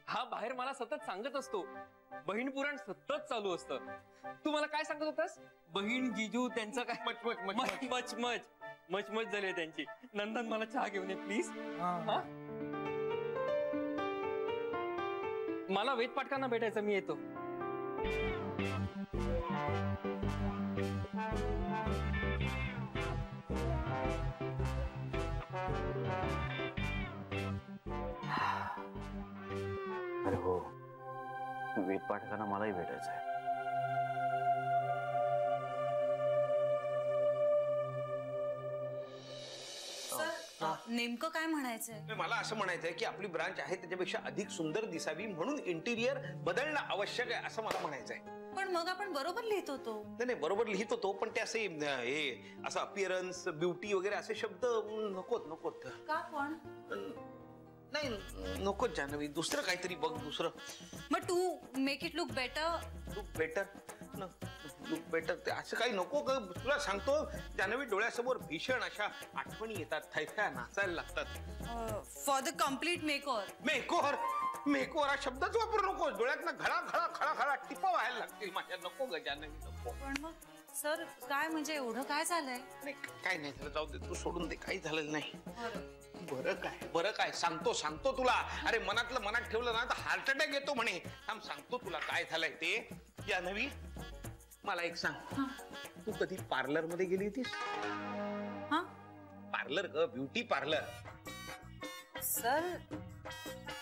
हा बाहेर मला सतत सांगत असतो. बहीण पुराण सतत चालू असतं. तू मला काय सांगत होतास? बहीण जिजू त्यांचं काय मच झाली त्यांची. नंदन मला चहा घेऊन ये प्लीज. मला वेद पाटकांना भेटायचं, मी येतो. अरे हो, वेद पाठकांना मलाही भेटायचं आहे. नेमकं काय म्हणायचंय? मला असं म्हणायचंय की आपली ब्रांच आहे त्याच्यापेक्षा अधिक सुंदर दिसावी म्हणून इंटिरियर बदलणं आवश्यक आहे असं मला म्हणायचंय. पण मग आपण बरोबर लिहित होतो. नाही बरोबर लिहित होतो, पण ते असे असं अपिअरन्स, ब्युटी वगैरे असे शब्द नकोत. का पण? नाही नकोच जान्हवी, दुसरं काहीतरी बघ. दुसरं मग to make it look better. Look better ते असं काही नको. तुला सांगतो जान्हवी, डोळ्यासमोर भीषण अशा आठवणी येतात, थैथ्या नाचायला लागतात. फॉर द कम्प्लीट मेकओव्हर हा शब्दच वापरू नको. डोळ्यातनं खळा टिपा व्हायला लागतील माझ्या. नको ग जान्हवी, नको. पण मग सर काय म्हणजे एवढं काय झालंय? नाही काय नाही झालं, जाऊ दे, तू सोडून दे, काही झालेलं नाही. बरं काय सांगतो तुला. अरे मनातलं मनात ठेवलं ना तर हार्ट अटॅक येतो म्हणे. थांब सांगतो तुला काय झालंय ते. जान्हवी मला एक सांग, तू कधी पार्लर मध्ये गेली होतीस? पार्लर ग, ब्युटी पार्लर. सर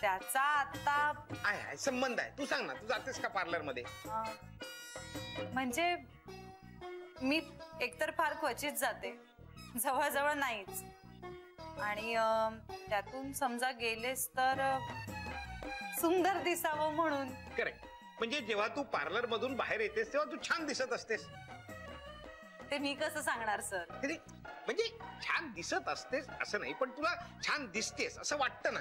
त्याचा आता आहे संबंध आहे. तू सांग ना, तू जातेस का पार्लर मध्ये? म्हणजे मी एकतर फार क्वचित जाते, जवळजवळ नाहीच. आणि त्यातून समजा गेलेस तर सुंदर दिसावं म्हणून. करेक्ट. म्हणजे जेव्हा तू पार्लर मधून बाहेर येतेस तेव्हा तू छान दिसत असतेस. ते मी कसं सांगणार सर? म्हणजे छान दिसत असतेस असं नाही, पण तुला छान दिसतेस असं वाटतं ना.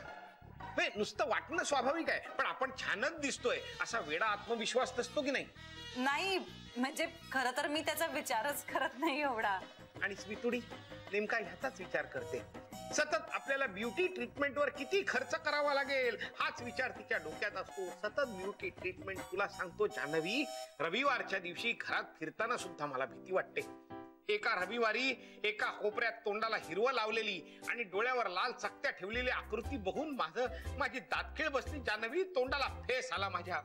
नुसतं वाटणं स्वाभाविक आहे, पण आपण छानच दिसतोय असा वेडा आत्मविश्वास नसतो की नाही? नाही म्हणजे खरं तर मी त्याचा विचारच करत नाही एवढा. आणि स्वीटुडी नेमका ह्याचाच विचार करते. सतत आपल्याला ब्युटी ट्रीटमेंट वर किती खर्च करावा लागेल हाच विचार तिच्या डोक्यात असतो. सतत ब्युटी ट्रीटमेंट. तुला सांगतो जान्हवी, रविवारच्या दिवशी घरात फिरताना सुद्धा मला भीती वाटते. एका रविवारी एका कोपऱ्यात तोंडाला हिरवं लावलेली आणि डोळ्यावर लाल चकत्या ठेवलेली आकृती बघून माझी दातखिळ बसली जान्हवी. तोंडाला फेस आला माझ्या.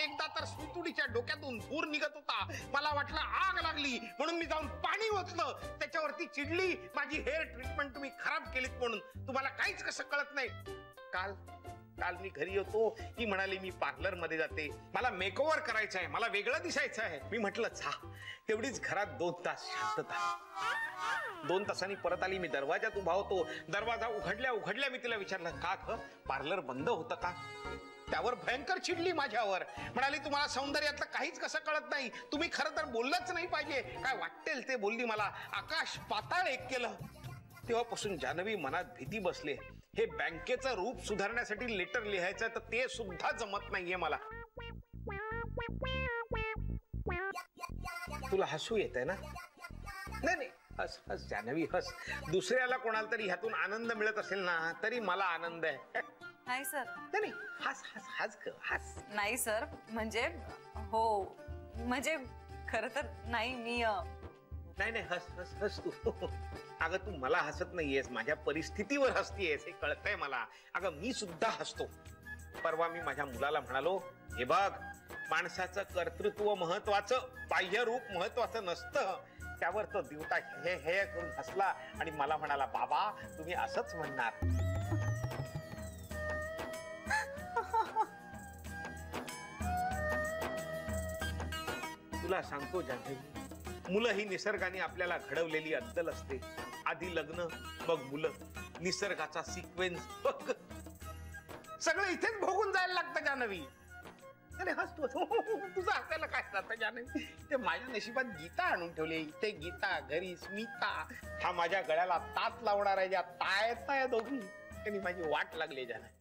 एकदा तर स्वीटुडीच्या डोक्यातून धूर निघत होता. मला वाटलं आग लागली म्हणून मी जाऊन पाणी ओतलं. त्याच्यावरती चिडली, माझी हेअर ट्रीटमेंट तुम्ही खराब केलीत म्हणून. तुम्हाला काहीच कसं कळत नाही. काल मी घरी होतो, ही म्हणाली मी पार्लर मध्ये जाते, मला मेकओव्हर करायचं आहे, मला वेगळं दिसायचं आहे. मी म्हटलं छा. तेवढीच घरात 2 तास शांतता. 2 तासांनी परत आली. मी दरवाजात उभा होतो. दरवाजा उघडल्या मी तिला विचारलं, का ग पार्लर बंद होतं का? त्यावर भयंकर चिडली माझ्यावर. म्हणाली तुम्हाला सौंदर्यातलं काहीच कसं कळत नाही, तुम्ही खरं तर बोललंच नाही पाहिजे, काय वाटेल ते बोलली. मला आकाश पाताळ एक केलं. तेव्हापासून जान्हवी मनात भीती बसले. हे बँकेचं रूप सुधारण्यासाठी लेटर लिहायचं तर ते सुद्धा जमत नाहीये मला. तुला हसू येत आहे ना? नाही हस जान्हवी हस. दुसऱ्याला कोणाला तरी ह्यातून आनंद मिळत असेल ना तरी मला आनंद आहे. नाही सर. नाही हस. नाही सर म्हणजे हो म्हणजे खरं तर नाही मी नाही हस तू. अगं तू मला हसत नाहीयेस, माझ्या परिस्थितीवर हसतीयेस हे कळतंय मला. अगं मी सुद्धा हसतो. परवा मी माझ्या मुलाला म्हणालो, हे बघ माणसाचं कर्तृत्व महत्वाचं, बाह्य रूप महत्वाचं नसतं. त्यावर तो दिवटा हे करून हसला आणि मला म्हणाला, बाबा तुम्ही असंच म्हणणार. तुला सांगतो जान्हवी, मुलं ही निसर्गाने आपल्याला घडवलेली अद्दल असते. आधी लग्न मग मुलं, निसर्गाचा सिक्वेन्स बघ. सगळं इथेच भोगून जायला लागतं जान्हवी. अरे हसतो तुझं हसायला काय जातं जान्हवी? ते माझ्या नशिबात गीता आणून ठेवली. इथे गीता, घरी स्मिता. हा माझ्या गळ्याला तात लावणार आहे. ज्या तायत दोघी त्यांनी माझी वाट लागली जान्हवी.